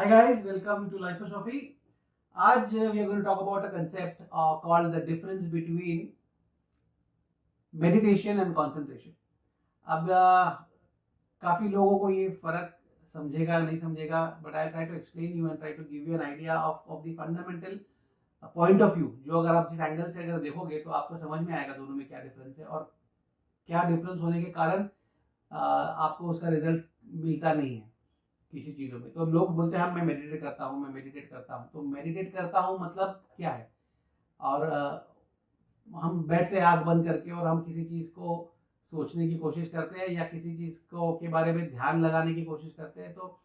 Hi guys, welcome to Lifosophy. आज we are going to talk about a concept called the difference between meditation and concentration. अब काफी लोगों को ये फर्क समझेगा नहीं समझेगा, but I'll try to explain you and try to give you an idea of the fundamental point of view. जो अगर आप जिस एंगल से अगर देखोगे तो आपको समझ में आएगा दोनों में क्या डिफरेंस है और क्या डिफरेंस होने के कारण आपको उसका रिजल्ट मिलता नहीं है किसी चीज़ों में। तो लोग बोलते हैं मैं मेडिटेट करता हूँ, मैं मेडिटेट करता हूँ। तो मेडिटेट करता हूँ मतलब क्या है? और हम बैठते हैं आँख बंद करके और हम किसी चीज़ को सोचने की कोशिश करते हैं या किसी चीज़ को के बारे में ध्यान लगाने की कोशिश करते हैं। तो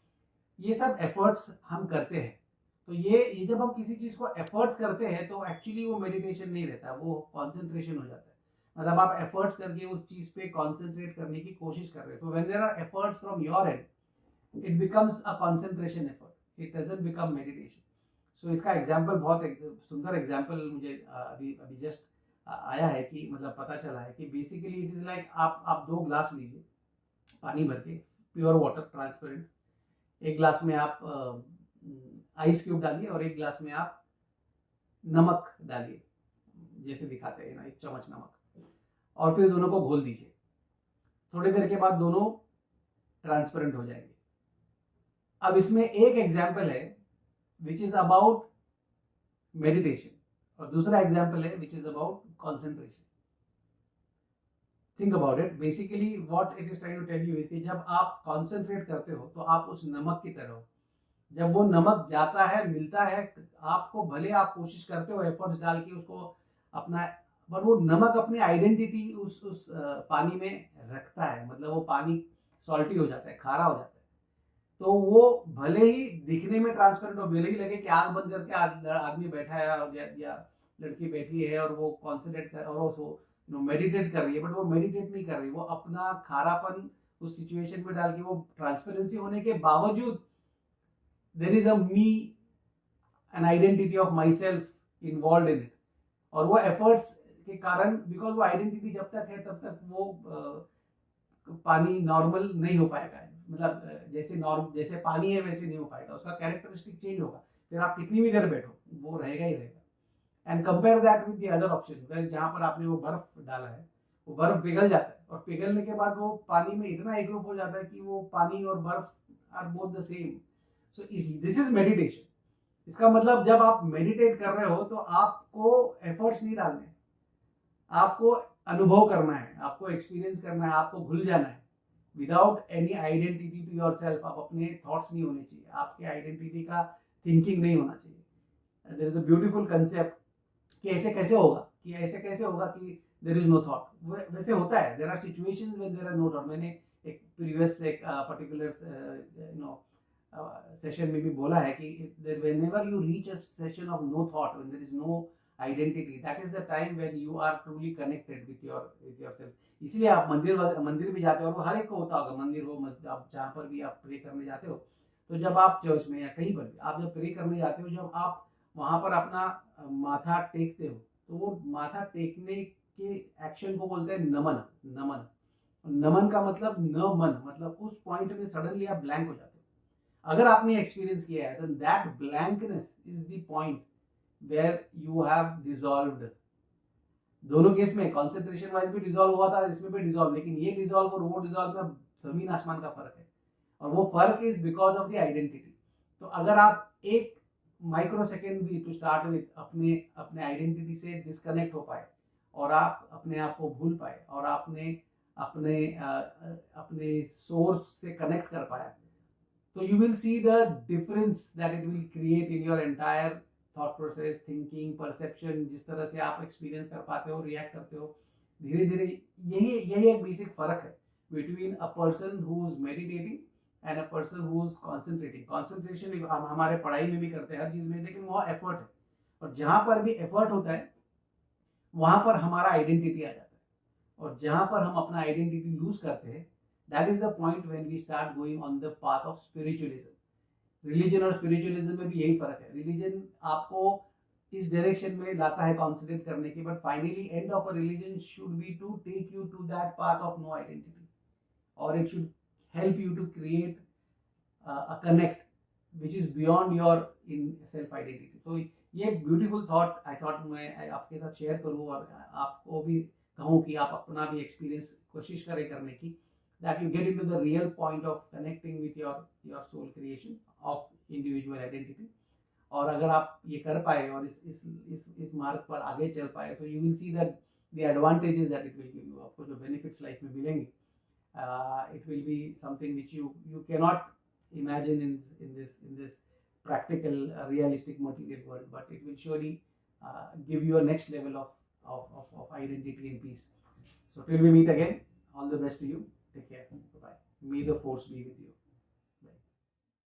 ये सब एफर्ट्स हम करते हैं। तो ये जब हम किसी चीज़ को एफर्ट्स करते हैं तो एक्चुअली वो मेडिटेशन नहीं रहता, वो कॉन्सेंट्रेशन हो जाता है। मतलब आप एफर्ट्स करके उस चीज़ पे कॉन्सेंट्रेट करने की कोशिश कर रहे हो। तो when there are efforts from your end, it becomes a concentration effort, it doesn't become meditation. So इसका एग्जाम्पल बहुत एक सुंदर एग्जाम्पल मुझे अभी जस्ट आया है कि मतलब पता चला है कि बेसिकली इट इज लाइक आप 2 ग्लास लीजिए पानी भर के, प्योर वाटर ट्रांसपेरेंट। एक ग्लास में आप आइस क्यूब डालिए और एक ग्लास में आप नमक डालिए, जैसे दिखाते हैं ना, 1 चम्मच नमक, और फिर दोनों को घोल दीजिए। थोड़ी देर के बाद दोनों ट्रांसपेरेंट हो जाएंगे। अब इसमें एक एग्जाम्पल है विच इज अबाउट मेडिटेशन और दूसरा एग्जाम्पल है which is about concentration. Think about it. Basically what it is trying to tell you is कि जब आप कॉन्सेंट्रेट करते हो तो आप उस नमक की तरह हो। जब वो नमक जाता है, मिलता है आपको, भले आप कोशिश करते हो एफर्ट्स डाल के उसको अपना, पर वो नमक अपनी आइडेंटिटी उस पानी में रखता है। मतलब वो पानी सॉल्टी हो जाता है, खारा हो जाता है। तो वो भले ही दिखने में ट्रांसपेरेंट हो, भले ही लगे कि आंख बंद करके आदमी बैठा है या लड़की बैठी है और वो कॉन्सेंट्रेट कर और वो मेडिटेट कर रही है, बट वो मेडिटेट नहीं कर रही, वो अपना खारापन उस सिचुएशन में डाल के, वो ट्रांसपेरेंसी होने के बावजूद there is a me, an identity of my self involve in इट। और वो एफर्ट्स के कारण, बिकॉज वो आइडेंटिटी जब तक है तब तक वो पानी नॉर्मल नहीं हो पाएगा। मतलब जैसे पानी है वैसे नहीं हो पाएगा, उसका कैरेक्टरिस्टिक चेंज होगा। फिर आप कितनी भी देर बैठो वो रहेगा ही रहेगा। And compare that with the other option, जहां पर आपने वो बर्फ डाला है, वो बर्फ पिघल जाता है और पिघलने के बाद वो पानी में इतना एकरूप हो जाता है कि वो पानी और बर्फ are both the same. So this is meditation. इसका मतलब जब आप मेडिटेट कर रहे हो तो आपको एफर्ट्स नहीं डालने, आपको अनुभव करना है, आपको एक्सपीरियंस करना है, आपको भूल जाना है without any identity to your self. आप अपने थॉट्स नहीं होने चाहिए, आपके आइडेंटिटी का थिंकिंग नहीं होना चाहिए। There is a beautiful concept कि ऐसे कैसे होगा कि देयर इज नो थॉट। वैसे होता है, there are situations when there are no thought. मैंने एक प्रीवियस एक पर्टिकुलर सेशन में भी बोला है कि whenever you reach a session of no thought, when there is no identity, that is the time when you are truly connected with yourself. इसलिए आप मंदिर भी जाते हो, और वो हर एक को होता होगा, मंदिर हो, आप जहाँ पर भी आप प्रे करने जाते हो, तो जब आप चर्च में या कहीं पर भी आप जब प्रे करने जाते हो, जब आप वहाँ पर अपना माथा टेकते हो, तो वो माथा टेकने के एक्शन को बोलते हैं नमन। नमन का मतलब न मन, मतलब उस पॉइंट में सडनली आप ब्लैंक हो जाते हो। अगर आपने एक्सपीरियंस किया है तो that blankness is the point where you have dissolved। दोनों केस में कॉन्सेंट्रेशन वाइज भी डिजॉल्व हुआ था, इसमें भी डिजॉल्व, लेकिन ये डिजॉल्व और वो डिजॉल्व में जमीन आसमान का फर्क है, और वो फर्क is because of the identity. तो अगर आप एक माइक्रो सेकेंड भी टू स्टार्ट विद अपने आइडेंटिटी से डिस्कनेक्ट हो पाए और आप अपने आप को भूल पाए और आपने अपने सोर्स से कनेक्ट कर पाया, तो you will see the difference that it will create in your entire thought process, thinking, perception. जिस तरह से आप एक्सपीरियंस कर पाते हो, रिएक्ट करते हो, धीरे धीरे यही एक बेसिक फर्क है between a person who is meditating and a person who is concentrating. Concentration हम हमारे पढ़ाई में भी करते हैं, हर चीज में, लेकिन वह एफर्ट है, और जहां पर भी एफर्ट होता है वहां पर हमारा आइडेंटिटी आ जाता है, और जहां पर हम अपना आइडेंटिटी लूज करते हैं, that is the point when we start going on the path of spiritualism. Religion और स्पिरिचुअलिज्म में भी यही फर्क है। रिलीजन आपको इस डायरेक्शन में लाता है कॉन्सेंट्रेट करने की, but finally end of a religion should be to take you to that path of no identity, और it should help you to create a connect which is beyond your in self identity. तो ये beautiful thought I thought मैं आपके साथ share करूँ और आपको भी कहूँ कि आप अपना भी एक्सपीरियंस कोशिश करें करने की, that you get into the real point of connecting with your soul creation of individual identity. और अगर आप ये कर पाए और इस मार्ग पर आगे चल पाए, तो you will see that the advantages that it will give you, आपको जो बेनिफिट्स लाइफ में मिलेंगे, it will be something which you cannot imagine in this practical realistic material world, but it will surely give you a next level of identity and peace. So till we meet again, all the best to you. Take care. Bye bye. May the force be with you.